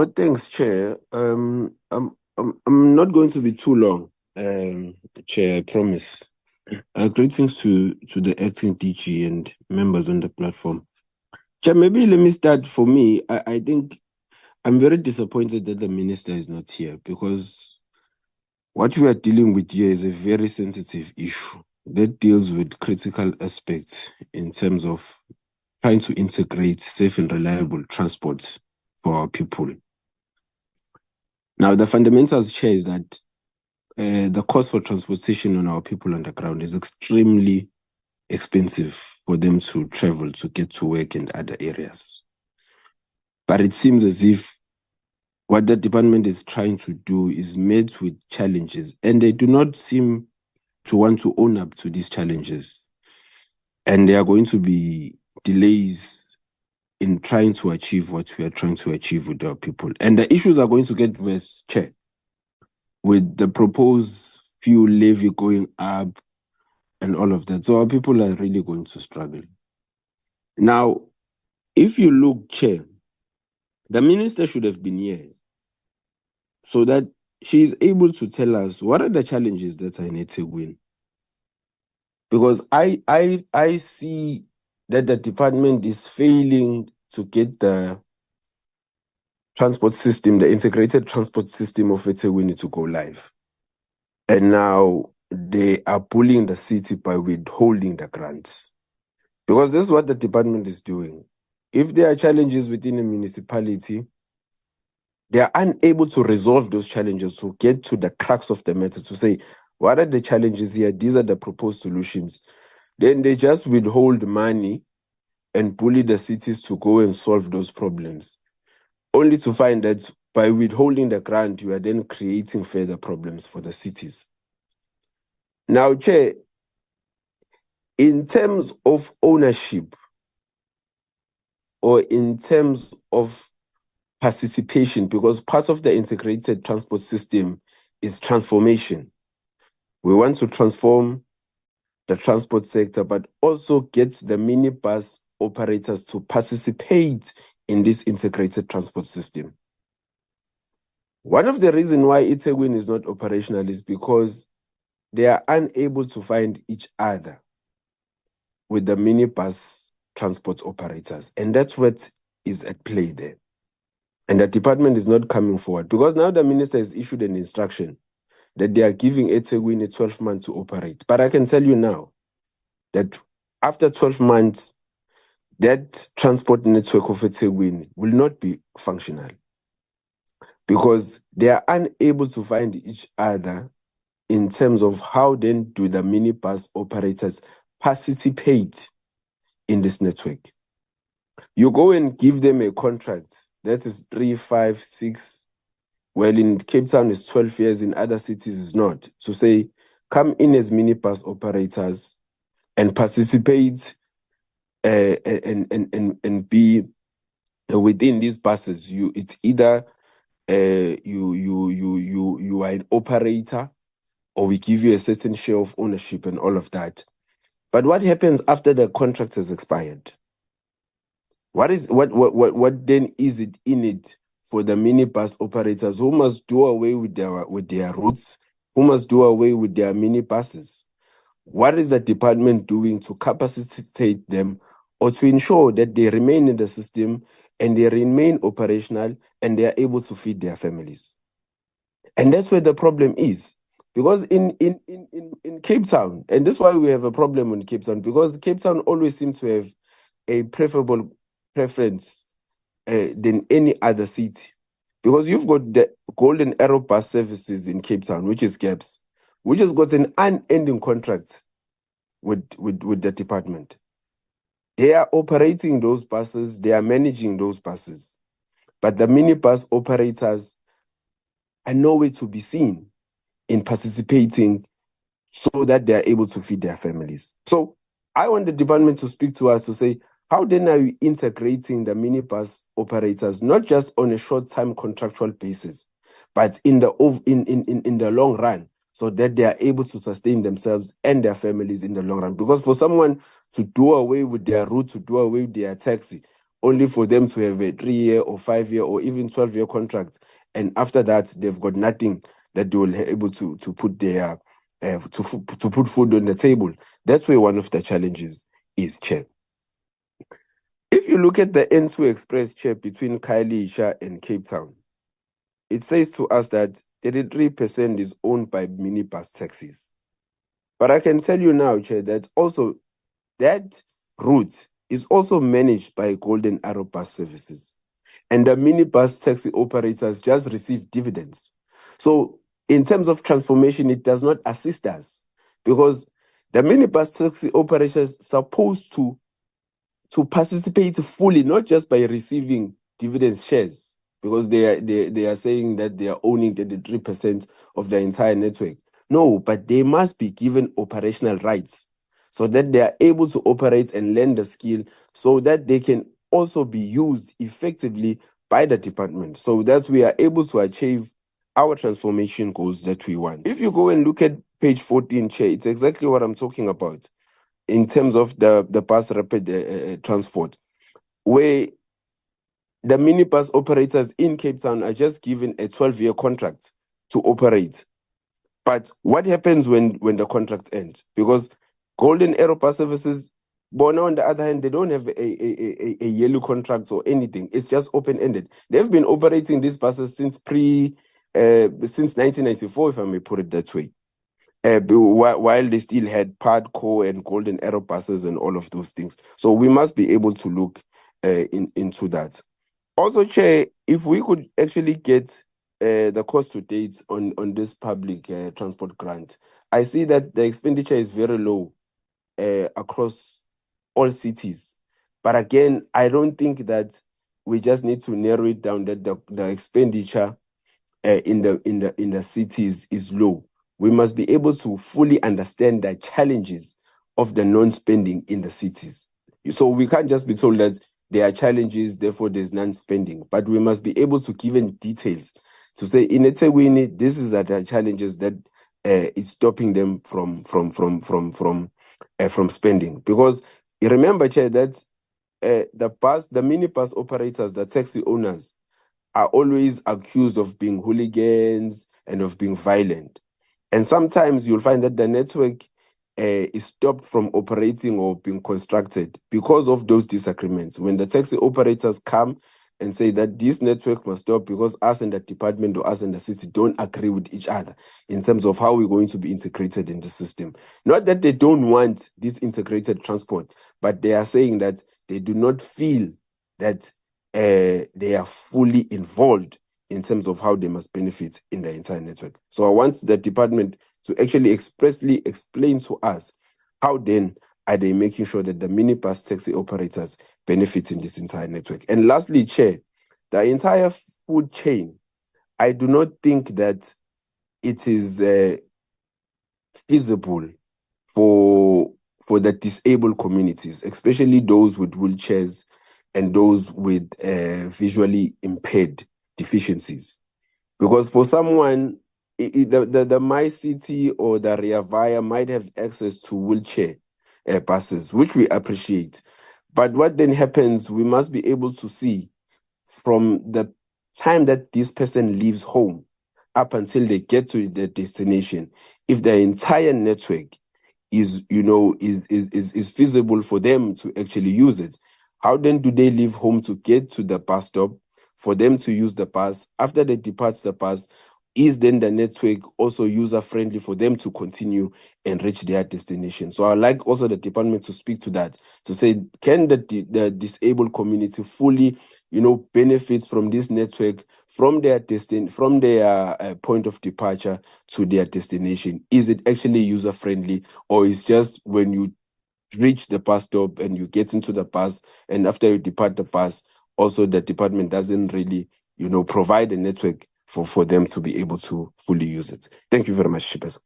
Thanks, Chair. I'm not going to be too long, Chair, I promise. Greetings to the acting DG and members on the platform. Chair, maybe let me start. For me, I think I'm very disappointed that the minister is not here, because what we are dealing with here is a very sensitive issue that deals with critical aspects in terms of trying to integrate safe and reliable transport for our people. Now, the fundamentals, Chair, is that the cost for transportation on our people on the ground is extremely expensive for them to travel to get to work in other areas. But it seems as if what the department is trying to do is met with challenges, and they do not seem to want to own up to these challenges. And there are going to be delays in trying to achieve what we are trying to achieve with our people. And the issues are going to get worse, Chair, with the proposed fuel levy going up and all of that. So our people are really going to struggle. Now, if you look, Chair, the minister should have been here so that she is able to tell us what are the challenges that are in eThekwini. Because I see that the department is failing to get the transport system, the integrated transport system of eThekwini to go live. And now they are bullying the city by withholding the grants. Because this is what the department is doing. If there are challenges within a municipality, they are unable to resolve those challenges, to get to the crux of the matter, to say, what are the challenges here? These are the proposed solutions. Then they just withhold money and bully the cities to go and solve those problems, only to find that by withholding the grant, you are then creating further problems for the cities. Now, Chair, in terms of ownership or in terms of participation, because part of the integrated transport system is transformation. We want to transform the transport sector, but also get the minibus operators to participate in this integrated transport system. One of the reasons why eThekwini is not operational is because they are unable to find each other with the minibus transport operators. And that's what is at play there. And the department is not coming forward, because now the minister has issued an instruction that they are giving eThekwini 12 months to operate. But I can tell you now that after 12 months, that transport network of eThekwini will not be functional, because they are unable to find each other in terms of how then do the minibus operators participate in this network. You go and give them a contract that is 3, 5, 6. Well, in Cape Town it's 12 years, in other cities it's not. To say, come in as minibus operators and participate and be within these buses. It's either you are an operator, or we give you a certain share of ownership and all of that. But what happens after the contract has expired? What then is it in it for the minibus operators, who must do away with their routes, who must do away with their minibuses? What is the department doing to capacitate them, or to ensure that they remain in the system and they remain operational and they are able to feed their families? And that's where the problem is. Because in Cape Town, and that's why we have a problem in Cape Town, because Cape Town always seems to have a preferable preference than any other city. Because you've got the Golden Arrow Bus Services in Cape Town, which is GAPS, which has got an unending contract with the department. They are operating those buses, they are managing those buses. But the minibus operators are nowhere to be seen in participating so that they are able to feed their families. So I want the department to speak to us to say, how then are you integrating the minibus operators, not just on a short-term contractual basis, but in the long run, so that they are able to sustain themselves and their families in the long run? Because for someone to do away with their route, to do away with their taxi, only for them to have a 3-year or 5-year or even 12-year contract, and after that they've got nothing that they will be able to put their to put food on the table. That's where one of the challenges is, Chair. If you look at the N2 Express, Chair, between Khayelitsha and Cape Town, it says to us that 33% is owned by minibus taxis. But I can tell you now, Chair, that also that route is also managed by Golden Arrow Bus Services. And the minibus taxi operators just receive dividends. So in terms of transformation, it does not assist us, because the minibus taxi operators are supposed to participate fully, not just by receiving dividend shares, because they are saying that they are owning 33% of the entire network. No, but they must be given operational rights so that they are able to operate and learn the skill, so that they can also be used effectively by the department, so that we are able to achieve our transformation goals that we want. If you go and look at page 14, Chair, it's exactly what I'm talking about in terms of the bus rapid transport, where the minibus operators in Cape Town are just given a 12-year contract to operate. But what happens when the contract ends? Because Golden Arrow Bus Services, but on the other hand, they don't have a yearly contract or anything. It's just open-ended. They've been operating these buses since 1994, if I may put it that way. While they still had Padco and Golden Arrow buses and all of those things. So we must be able to look into that. Also, Chair, if we could actually get the cost to date on this public transport grant, I see that the expenditure is very low across all cities. But again, I don't think that we just need to narrow it down that the expenditure in the cities is low. We must be able to fully understand the challenges of the non-spending in the cities. So we can't just be told that there are challenges, therefore there's non-spending. But we must be able to give in details to say in eThekwini, this is the challenges that is stopping them from spending. Because you remember, Chair, that the minibus operators, the taxi owners, are always accused of being hooligans and of being violent. And sometimes you'll find that the network is stopped from operating or being constructed because of those disagreements. When the taxi operators come and say that this network must stop because us and the department or us and the city don't agree with each other in terms of how we're going to be integrated in the system. Not that they don't want this integrated transport, but they are saying that they do not feel that they are fully involved in terms of how they must benefit in the entire network. So I want the department to actually expressly explain to us how then are they making sure that the minibus taxi operators benefit in this entire network. And lastly, Chair, the entire food chain, I do not think that it is feasible for the disabled communities, especially those with wheelchairs and those with visually impaired deficiencies. Because for someone, the MyCity or the Rea Vaya might have access to wheelchair buses, which we appreciate. But what then happens, we must be able to see from the time that this person leaves home up until they get to their destination, if the entire network is feasible for them to actually use it. How then do they leave home to get to the bus stop for them to use the bus? After they depart the bus, is then the network also user friendly for them to continue and reach their destination? So I'd like also the department to speak to that, to say, can the disabled community fully benefit from this network from their point of departure to their destination? Is it actually user friendly, or is just when you reach the bus stop and you get into the bus, and after you depart the bus, also the department doesn't really provide a network for them to be able to fully use it? Thank you very much, Chipes.